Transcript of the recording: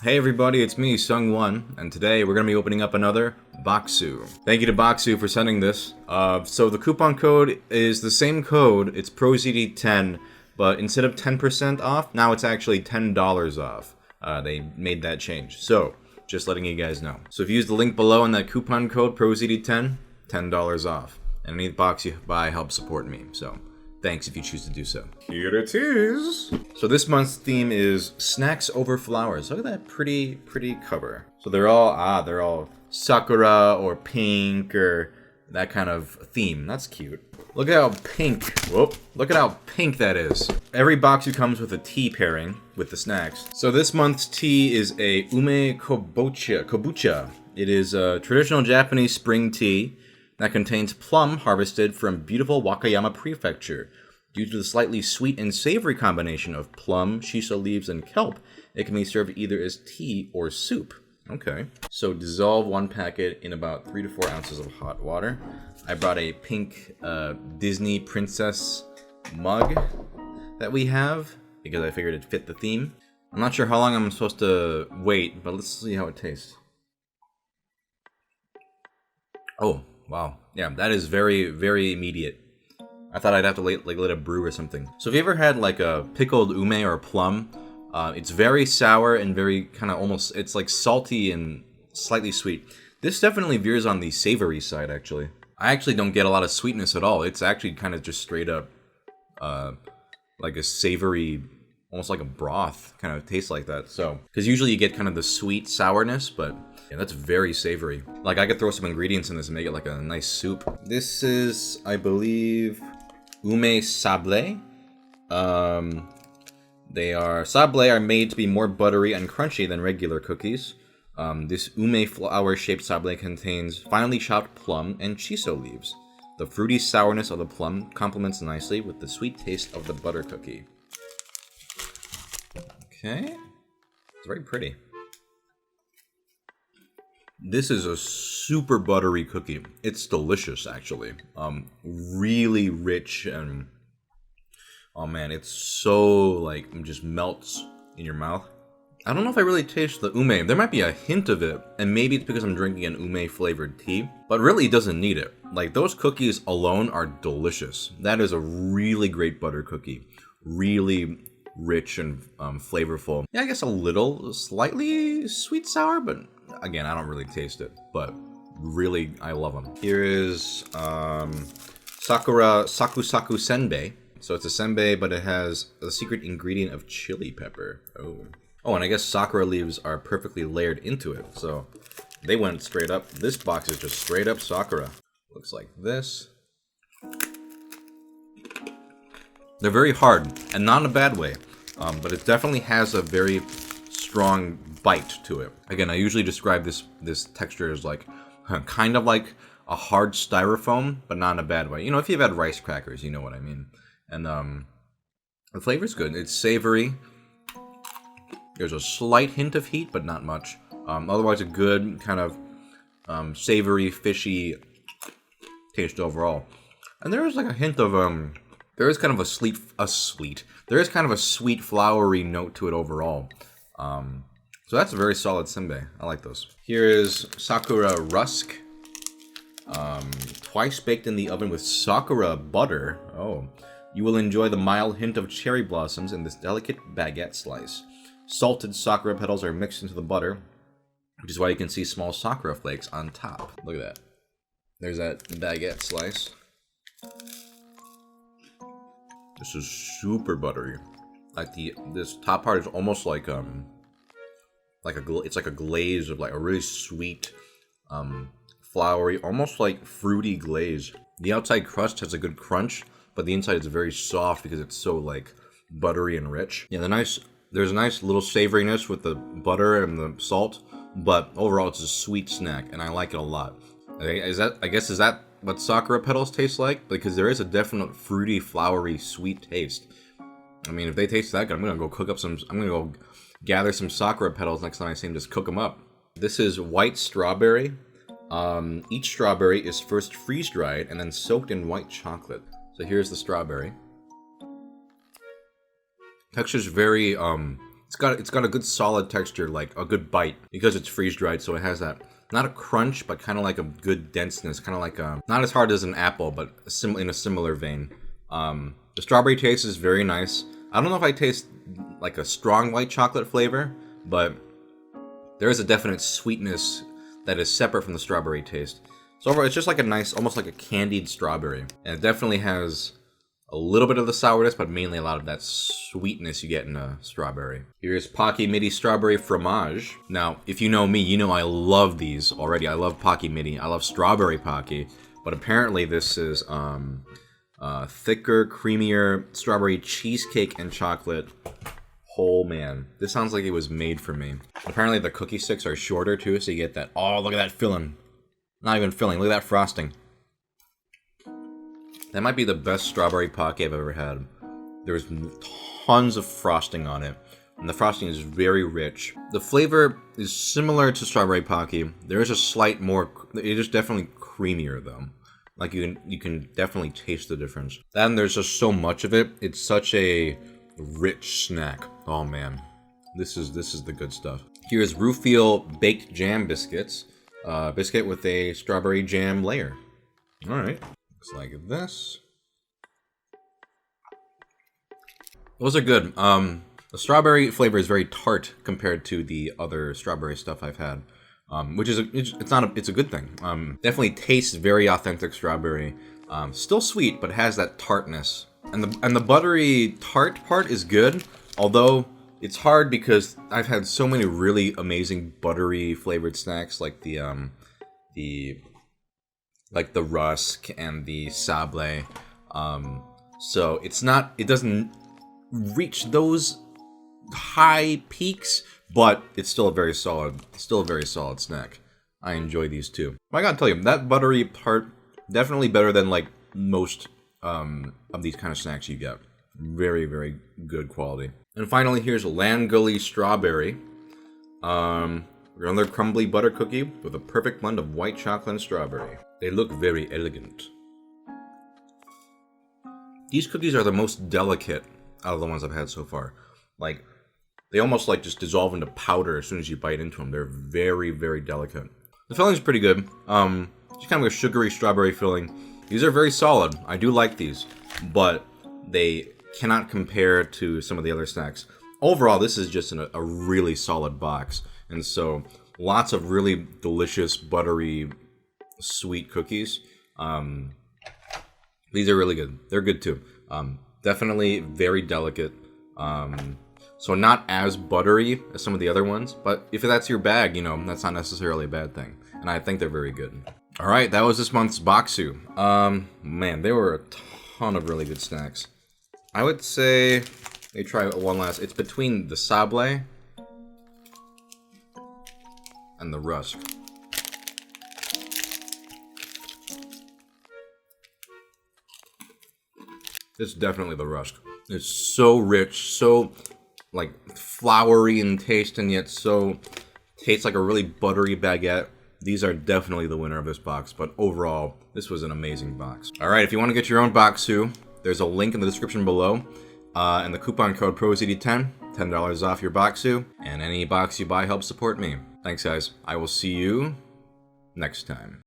Hey everybody, it's me, Sung1, and today we're going to be opening up another Bokksu. Thank you to Boxu for sending this. So the coupon code is the same code, it's ProZD10, but instead of 10% off, now it's actually $10 off. They made that change, so just letting you guys know. So if you use the link below in that coupon code, ProZD10, $10 off. And any box you buy helps support me, so thanks if you choose to do so. Here it is. So this month's theme is snacks over flowers. Look at that pretty cover. So they're all Sakura or pink or that kind of theme. That's cute. Look at how pink. Look at how pink that is. Every box comes with a tea pairing with the snacks. So this month's tea is a ume kombucha. It is a traditional Japanese spring tea that contains plum harvested from beautiful Wakayama Prefecture. Due to the slightly sweet and savory combination of plum, shiso leaves, and kelp, it can be served either as tea or soup. Okay. So dissolve one packet in about 3 to 4 ounces of hot water. I brought a pink Disney princess mug that we have because I figured it'd fit the theme. I'm not sure how long I'm supposed to wait, but let's see how it tastes. Oh. Wow. Yeah, that is very, very immediate. I thought I'd have to let it brew or something. So if you ever had like a pickled ume or plum, it's very sour and very kind of almost, it's like salty and slightly sweet. This definitely veers on the savory side, actually. I actually don't get a lot of sweetness at all. It's actually kind of just straight up like a savory, almost like a broth kind of tastes like that. So, because usually you get kind of the sweet sourness, but yeah, that's very savory. Like, I could throw some ingredients in this and make it like a nice soup. This is, I believe, ume sable. Sable are made to be more buttery and crunchy than regular cookies. This ume flower-shaped sable contains finely chopped plum and shiso leaves. The fruity sourness of the plum complements nicely with the sweet taste of the butter cookie. Okay. It's very pretty. This is a super buttery cookie. It's delicious, actually. Really rich and... oh man, it's so, like, it just melts in your mouth. I don't know if I really taste the ume. There might be a hint of it, and maybe it's because I'm drinking an ume-flavored tea, but really it doesn't need it. Like, those cookies alone are delicious. That is a really great butter cookie. Really rich and flavorful. Yeah, I guess a little, slightly sweet-sour, but... again, I don't really taste it, but really, I love them. Here is Sakura Saku Senbei. So it's a senbei, but it has a secret ingredient of chili pepper. Oh, and I guess Sakura leaves are perfectly layered into it. So they went straight up. This box is just straight up Sakura. Looks like this. They're very hard, and not in a bad way, but it definitely has a very strong bite to it. Again, I usually describe this texture as like kind of like a hard styrofoam, but not in a bad way. You know, if you've had rice crackers, you know what I mean. And the flavor's good. It's savory. There's a slight hint of heat, but not much. Otherwise, a good kind of savory, fishy taste overall. And there is like a hint of there is kind of there is kind of a sweet, flowery note to it overall. So that's a very solid senbei. I like those. Here is Sakura rusk. Twice baked in the oven with Sakura butter. Oh. You will enjoy the mild hint of cherry blossoms in this delicate baguette slice. Salted Sakura petals are mixed into the butter, which is why you can see small Sakura flakes on top. Look at that. There's that baguette slice. This is super buttery. Like this top part is almost like it's like a glaze of like a really sweet, floury, almost like fruity glaze. The outside crust has a good crunch, but the inside is very soft because it's so like buttery and rich. Yeah, there's a nice little savoriness with the butter and the salt, but overall it's a sweet snack, and I like it a lot. Is that what Sakura petals taste like? Because there is a definite fruity, flowery, sweet taste. I mean, if they taste that good, I'm gonna go gather some Sakura petals next time I see them, just cook them up. This is white strawberry. Each strawberry is first freeze-dried and then soaked in white chocolate. So here's the strawberry. Texture's very, it's It's got a good solid texture, like a good bite, because it's freeze dried. So it has that, not a crunch, but kind of like a good denseness, kind of like a, not as hard as an apple, but in a similar vein. The strawberry taste is very nice. I don't know if I taste like a strong white chocolate flavor, but there is a definite sweetness that is separate from the strawberry taste. So overall, it's just like a nice, almost like a candied strawberry. And it definitely has a little bit of the sourness, but mainly a lot of that sweetness you get in a strawberry. Here's Pocky Midi Strawberry Fromage. Now, if you know me, you know I love these already. I love Pocky Midi. I love strawberry Pocky. But apparently this is thicker, creamier strawberry cheesecake and chocolate. Oh man, this sounds like it was made for me. Apparently the cookie sticks are shorter too, so you get that. Oh, look at that filling. Not even filling, look at that frosting. That might be the best strawberry Pocky I've ever had. There's tons of frosting on it, and the frosting is very rich. The flavor is similar to strawberry Pocky. There is a slight more, it is definitely creamier though. Like you can definitely taste the difference. And there's just so much of it. It's such a rich snack. Oh man, this is the good stuff. Here's Ruffiel Baked Jam Biscuits. Biscuit with a strawberry jam layer. All right, looks like this. Those are good. The strawberry flavor is very tart compared to the other strawberry stuff I've had, which is it's a good thing. Definitely tastes very authentic strawberry. Still sweet, but has that tartness. And the buttery tart part is good, although it's hard because I've had so many really amazing buttery flavored snacks like the rusk and the sable. So it doesn't reach those high peaks, but it's still a very solid snack. I enjoy these too. I gotta tell you, that buttery part definitely better than like most of these kind of snacks you get. Very, very good quality. And finally, here's Land Gully Strawberry. Another crumbly butter cookie with a perfect blend of white chocolate and strawberry. They look very elegant. These cookies are the most delicate out of the ones I've had so far. Like, they almost like just dissolve into powder as soon as you bite into them. They're very, very delicate. The filling's pretty good. Just kind of a sugary strawberry filling. These are very solid. I do like these, but they cannot compare to some of the other snacks. Overall, this is just a really solid box. And so, lots of really delicious, buttery, sweet cookies. These are really good. They're good too. Definitely very delicate. So not as buttery as some of the other ones, but if that's your bag, you know, that's not necessarily a bad thing. And I think they're very good. All right, that was this month's Bokksu. Man, there were a ton of really good snacks. I would say they try one last. It's between the sable and the rusk. It's definitely the rusk. It's so rich, so like floury in taste, and yet so tastes like a really buttery baguette. These are definitely the winner of this box, but overall, this was an amazing box. All right, if you want to get your own Bokksu, there's a link in the description below, and the coupon code PROZD10, $10 off your Bokksu, and any box you buy helps support me. Thanks, guys. I will see you next time.